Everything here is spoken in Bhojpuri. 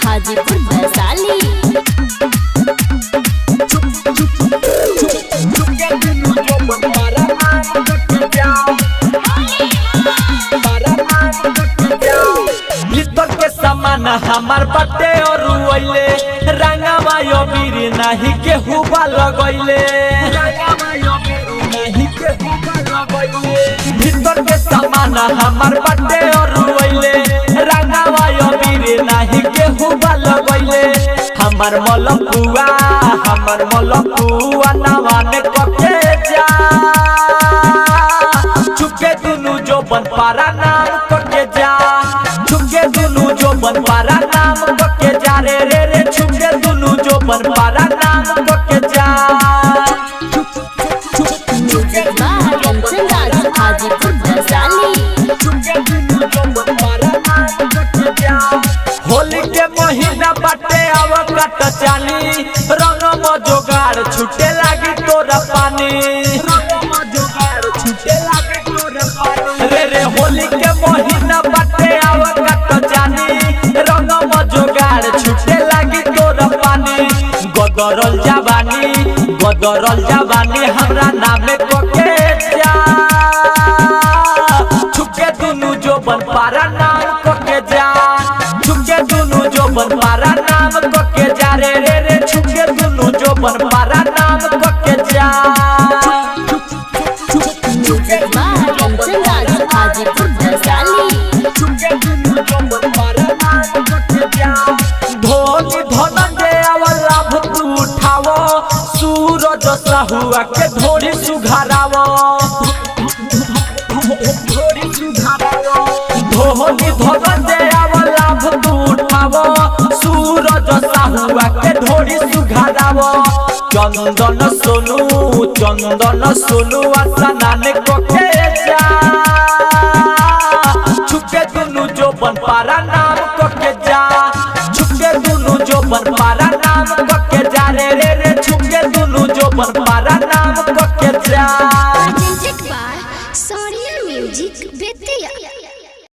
हाजीपुर वैशाली। भीतर के सामान हमार बटे और रुइले रंगावा यो बीरी नाही के हुबा लगइले। भीतर के सामान हमार बटे और रुइले रंगावा यो बीरी नाही के हुबा लगइले। हमार मलपुआ नवा में कके जा चुके दुनु जो बन पारा नाम कके जा चुके दुनु जो बन पारा नाम कके जा रे रे रे चुके दुनु जो बन पारा नाम कके जा। हाजीपुर वैशाली। होली के महीना बाटे आव काट चाली रंग म जोगाड़ छूटे लागी तोरा पानी रे रे होली के महीना बाटे आव काट चाली रंग म जोगाड़ छूटे लागी तोरा पानी। गदरल जवानी हमरा नामे कके जा छुके दुनु जो बन पारा नाम कके जा छुके दुनु जो बन पारा नाम कके जा रे रे रे छुके दुनु जो बन पारा नाम कके जा। हाजीपुर वैशाली। धोनी धनंजय वाला भूत उठावो सूरज साहुआ के धोरी सुघारावो धोनी धनंजय वाला भूत उठावो सूरज साहुआ के धोरी सुघारावो। चंदन सोनू आसनाने कके जा छुके दुनु जो बन पारा नाम कके जा छुके दुनु जो बन पारा नाम कके जा रे रे रे छुके दुनु जो बन पारा नाम कके जा।